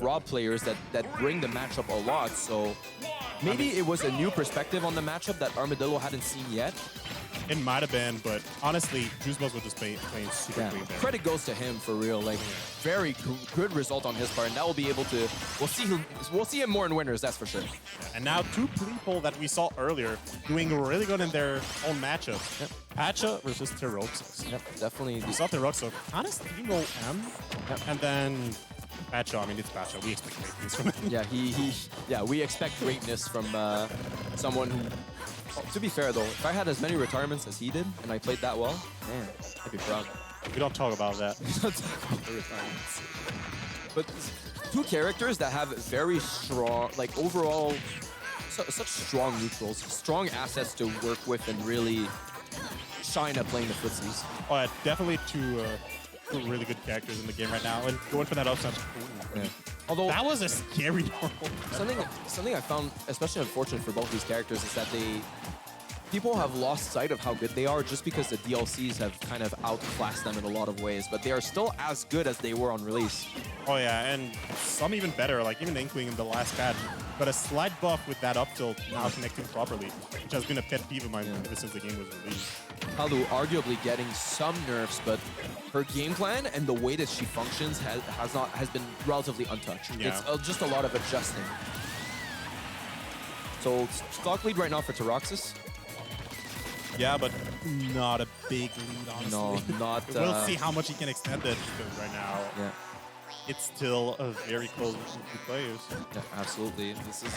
Rob players that bring the matchup a lot. So maybe it was a new perspective on the matchup that Armadillo hadn't seen yet. It might have been, but honestly, Juicebox was just playing super clean there. Credit goes to him for real. Like, very good result on his part, and that will be able to. We'll see him more in winners, that's for sure. Yeah. And now two people that we saw earlier doing really good in their own matchup. Yep. Pacha versus Terroxas. Yep, definitely. We saw Terroxas kind of steamroll M, and then Pacha. I mean, it's Pacha. We expect great things from him. Yeah, we expect greatness from someone who. To be fair, though, if I had as many retirements as he did, and I played that well, man, I'd be proud. We don't talk about that. We don't talk about the retirements. But two characters that have very strong, like overall, such strong neutrals, strong assets to work with and really shine at playing the footsies. Oh, yeah, definitely two really good characters in the game right now, and going for that upset. Yeah. Although that was a scary normal. Something I found especially unfortunate for both these characters is that people have lost sight of how good they are just because the DLCs have kind of outclassed them in a lot of ways, but they are still as good as they were on release. Oh yeah, and some even better, like even Inkling in the last patch. But a slight buff with that up tilt now connecting properly, which has been a pet peeve of mine ever since the game was released. Palu arguably getting some nerfs, but her game plan and the way that she functions has been relatively untouched. Yeah. It's just a lot of adjusting. So stock lead right now for Terroxas. Yeah, but not a big lead, honestly. No, not. We'll see how much he can extend it, because right now it's still a very close between two players. Yeah, absolutely. This is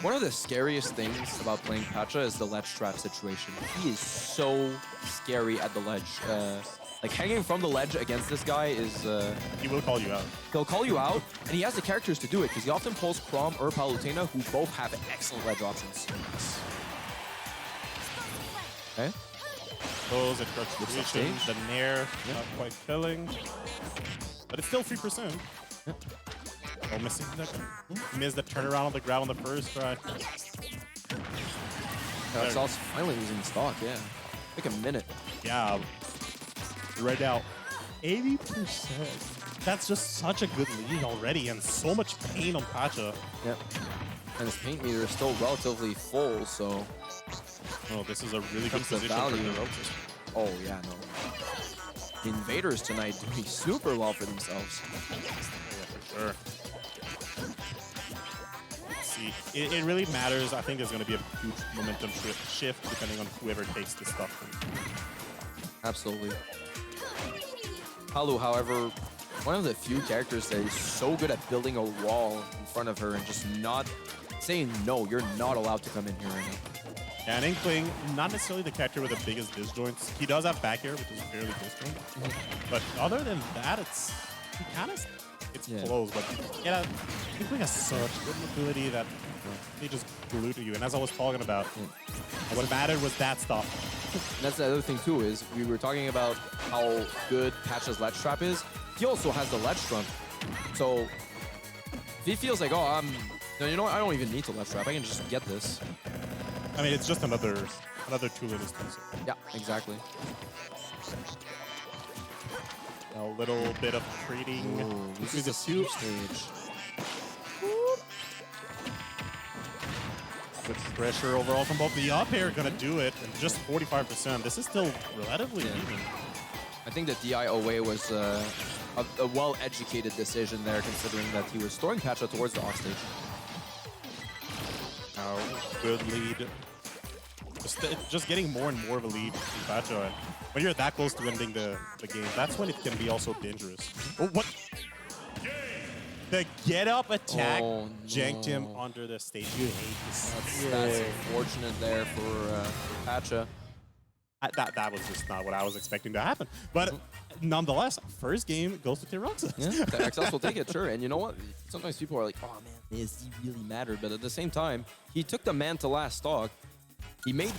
one of the scariest things about playing Pacha is the ledge trap situation. He is so scary at the ledge. Like hanging from the ledge against this guy is. He will call you out. He'll call you out, and he has the characters to do it because he often pulls Chrom or Palutena, who both have excellent ledge options. Okay. Those at situation, the Nair, not quite killing. But it's still 3%. Yep. Oh, missing that. Missed the turnaround on the grab on the first try. Terroxas finally losing stock, yeah. Like a minute. Yeah. Right now, 80%. That's just such a good lead already, and so much pain on Pacha. Yep. And his paint meter is still relatively full, so. Oh, this is a really good position for Terroxas. Oh, yeah, no. The Invaders tonight doing super well for themselves. Yeah, for sure. Let's see. It really matters. I think there's going to be a huge momentum shift depending on whoever takes this stuff. Absolutely. Palu, however, one of the few characters that is so good at building a wall in front of her and just not saying, no, you're not allowed to come in here right now. And Inkling, not necessarily the character with the biggest disjoints. He does have back air, which is fairly disjoint. But other than that, it's close. But yeah, Inkling has such good mobility that they just glue to you. And as I was talking about, what mattered was that stuff. And that's the other thing too, is we were talking about how good Pacha's ledge trap is. He also has the ledge trump. So if he feels like, oh, you know what, I don't even need to ledge trap. I can just get this. I mean, it's just another tool in his toolset. Yeah, exactly. A little bit of trading between the two. Stage. Good pressure overall from both. The up air gonna do it, and just 45%. This is still relatively even. I think that DI away was a well-educated decision there, considering that he was throwing Pacha towards the offstage. Now, good lead. Just getting more and more of a lead in Pacha. And when you're that close to ending the game, that's when it can be also dangerous. Oh, what? The get-up attack janked him under the stage. You hate this. That's unfortunate there for Pacha. That was just not what I was expecting to happen. But nonetheless, first game goes to Terroxas. Yeah, Terroxas will take it, sure. And you know what? Sometimes people are like, oh man, this really mattered. But at the same time, he took the man to last stock. He made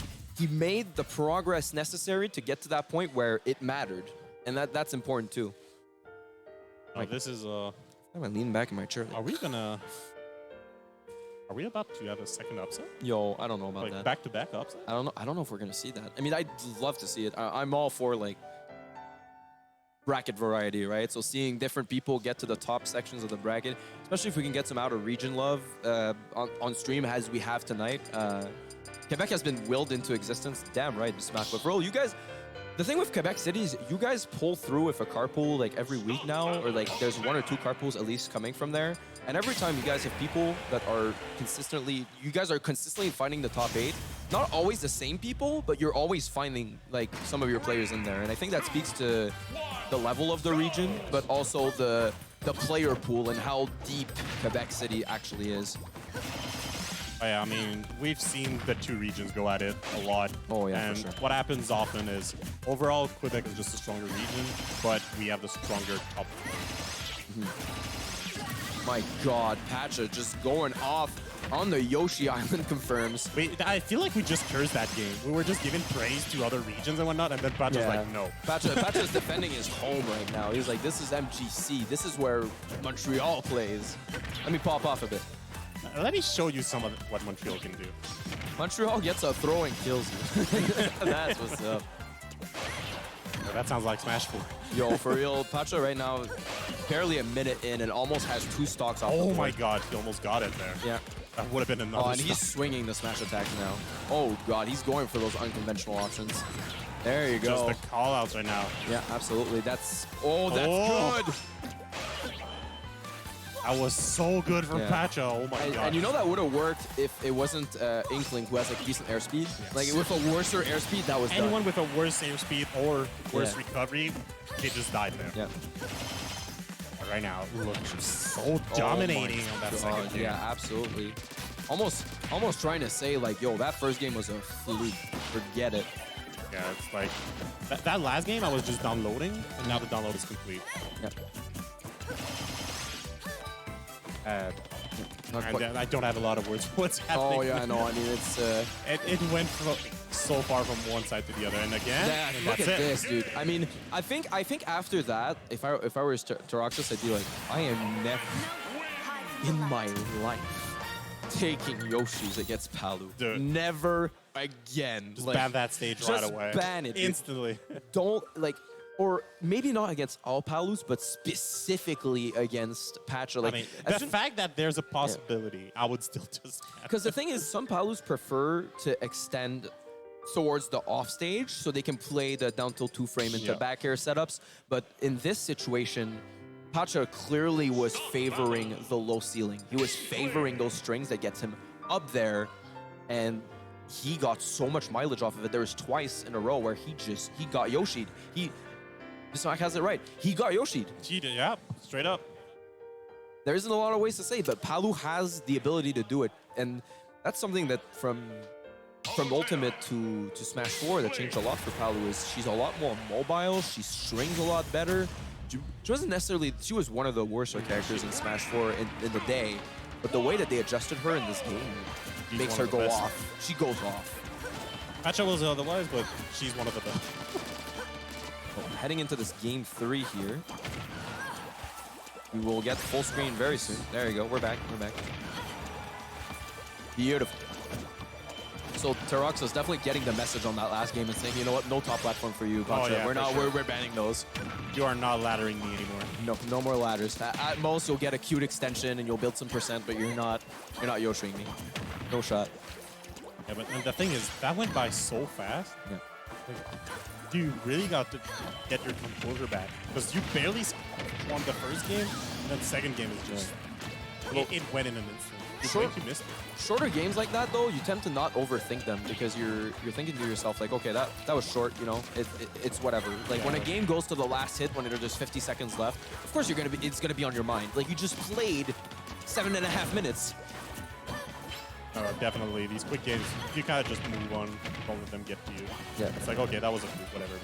the progress necessary to get to that point where it mattered. And that's important too. Oh, this is I'm gonna lean back in my chair. Are we about to have a second upset? Yo, I don't know about that. Back-to-back upset? I don't know if we're gonna see that. I mean, I'd love to see it. I'm all for like bracket variety, right? So seeing different people get to the top sections of the bracket, especially if we can get some out of region love on stream as we have tonight. Quebec has been willed into existence. Damn right, Smash. But bro, you guys, the thing with Quebec City is you guys pull through with a carpool like every week now, or like there's 1 or 2 carpools at least coming from there. And every time you guys have people that are consistently finding the top 8. Not always the same people, but you're always finding like some of your players in there. And I think that speaks to the level of the region, but also the player pool and how deep Quebec City actually is. Yeah, I mean, we've seen the 2 regions go at it a lot. Oh, yeah, and for sure. what happens often is, overall, Quebec is just a stronger region, but we have the stronger top player. My God, Pacha just going off on the Yoshi Island confirms. Wait, I feel like we just cursed that game. We were just giving praise to other regions and whatnot, and then Pacha's like, no. Pacha's defending his home right now. He's like, this is MGC. This is where Montreal plays. Let me pop off a bit. Let me show you some of what Montreal can do. Montreal gets a throw and kills you. That's what's up. That sounds like Smash 4. Yo, for real, Pacha right now, barely a minute in and almost has 2 stocks off the board. Oh my God, he almost got it there. Yeah. That would have been another Oh, and he's swinging the smash attacks now. Oh God, he's going for those unconventional options. There you go. Just the call-outs right now. Yeah, absolutely. That's good. That was so good from Pacha. Oh my God. And you know that would have worked if it wasn't Inkling, who has like decent airspeed. Yes. Like with a worser airspeed, that was anyone done. with a worse airspeed or worse recovery, they just died there. Yeah. But right now, look, just so dominating on that second game. Yeah, absolutely. Almost trying to say like, yo, that first game was a fluke. Forget it. Yeah, it's like that last game I was just downloading, and now the download is complete. Yeah. I don't have a lot of words for what's happening. Oh yeah, I know. I mean, it's it went so far from one side to the other, and again, and look at this, dude. I mean, I think after that, if I were Terroxas, I'd be like, I am never in my life taking Yoshi's against Palu. Dude. Never again. Just ban that stage right away. Just ban it, dude. Instantly. Don't like. Or maybe not against all Palus, but specifically against Pacha. Like, I mean, the fact that there's a possibility, I would still just... Because the thing is, some Palus prefer to extend towards the off stage so they can play the down tilt 2-frame into back air setups. But in this situation, Pacha clearly was favoring the low ceiling. He was favoring those strings that gets him up there, and he got so much mileage off of it. There was twice in a row where he got Yoshi'd. Bismarck has it right. He got Yoshi'd. Cheated, yeah, straight up. There isn't a lot of ways to say it, but Palu has the ability to do it. And that's something that from Ultimate to Smash 4 that changed a lot for Palu is she's a lot more mobile, she strings a lot better. She wasn't necessarily, she was one of the worst characters in Smash 4 in the day, but the way that they adjusted her in this game makes her go off. She goes off. Pacha was otherwise, but she's one of the best. Heading into this game 3 here. We will get full screen very soon. There you go. We're back. Beautiful. So Terroxas is definitely getting the message on that last game and saying, you know what, no top platform for you, Pacha. We're banning those. You are not laddering me anymore. No more ladders. At most you'll get a cute extension and you'll build some percent, but you're not Yoshiing me. No shot. Yeah, but and the thing is, that went by so fast. Yeah. You really got to get your composure back because you barely won the first game, and then the second game is just it went in an instant. You missed it. Shorter games like that, though, you tend to not overthink them because you're thinking to yourself like, okay, that was short, you know, it's whatever. Like when a game goes to the last hit, when there's 50 seconds left, of course it's gonna be on your mind. Like you just played 7.5 minutes. Definitely, these quick games, you kind of just move on, don't let them get to you. Yeah. It's like, okay, that was a fluke, whatever.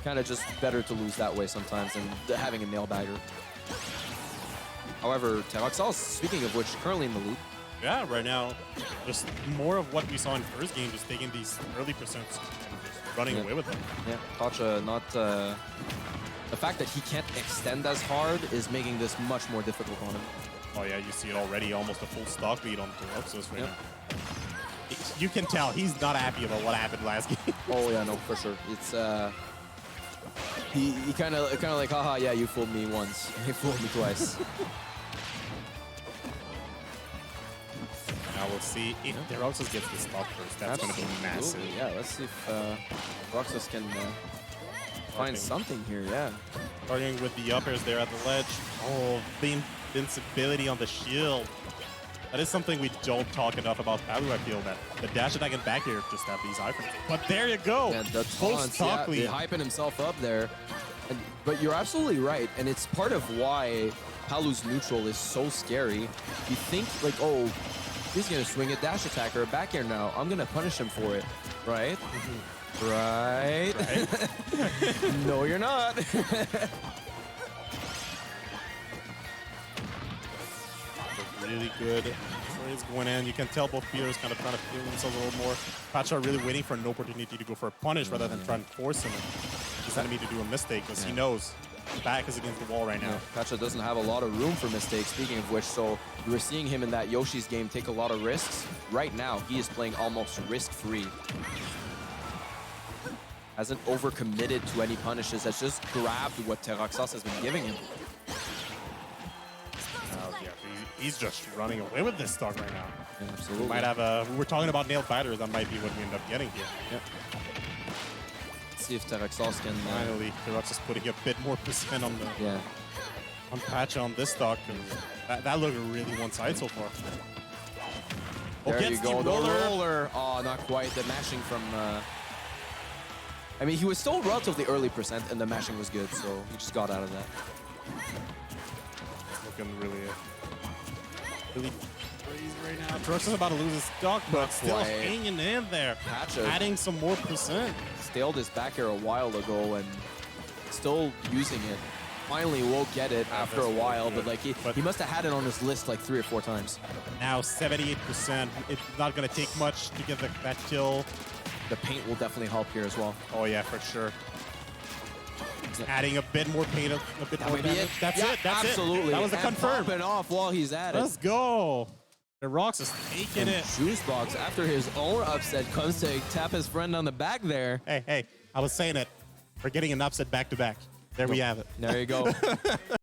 Kind of just better to lose that way sometimes than having a nail bagger. However, Terroxas, speaking of which, currently in the loop. Yeah, right now, just more of what we saw in the first game, just taking these early percents and just running away with them. Yeah, Pacha not... the fact that he can't extend as hard is making this much more difficult on him. Oh yeah, you see it already, almost a full stock lead on Terroxas right now. You can tell he's not happy about what happened last game. Oh yeah, no, for sure. It's He kind of like, haha, yeah, you fooled me once. You fooled me twice. Now we'll see if Terroxas gets the stock first. That's going to be massive. Yeah, let's see if Terroxas can find something here, yeah. Starting with the uppers there at the ledge. Oh, the invincibility on the shield. That is something we don't talk enough about Palu, I feel, that the dash attack and back air just have these iframes. But there you go! And the taunts, yeah, hyping himself up there. But you're absolutely right, and it's part of why Palu's neutral is so scary. You think, like, oh, he's going to swing a dash attack or a back air now. I'm going to punish him for it, right? Right? No, you're not. Really good. He's going in. You can tell both Peters kind of trying to feel themselves a little more. Pacha really waiting for an opportunity to go for a punish rather than trying to force him. His enemy to do a mistake because he knows his back is against the wall right now. Pacha doesn't have a lot of room for mistakes, speaking of which, so you were seeing him in that Yoshi's game take a lot of risks. Right now, he is playing almost risk-free. Hasn't overcommitted to any punishes, has just grabbed what Terroxas has been giving him. Yeah, he's just running away with this stock right now. Yeah, absolutely. We might have a, we were talking about nailed batters, that might be what we end up getting here. Yep. Let's see if Terroxas can... Finally, Terroxas putting a bit more percent on the on Pacha on this stock. That looked really one-sided so far. There you go, the roller. Oh, not quite. The mashing from... I mean, he was still relatively early percent, and the mashing was good, so he just got out of that. Looking really crazy right now. Terroxas about to lose his stock, but still hanging in there. Pacha adding some more percent. Staled his back air a while ago and still using it. Finally will get it after a while, but like he must have had it on his list like 3 or 4 times. Now 78%. It's not going to take much to get that kill. The paint will definitely help here as well. Oh yeah, for sure. Adding a bit more paint, a bit more damage. That's it. That's absolutely. It. That was the confirm. Popping off while he's at it. Let's go. Terroxas taking it. Juicebox, after his own upset, comes to tap his friend on the back there. Hey, I was saying it. We're getting an upset back-to-back. There we have it. There you go.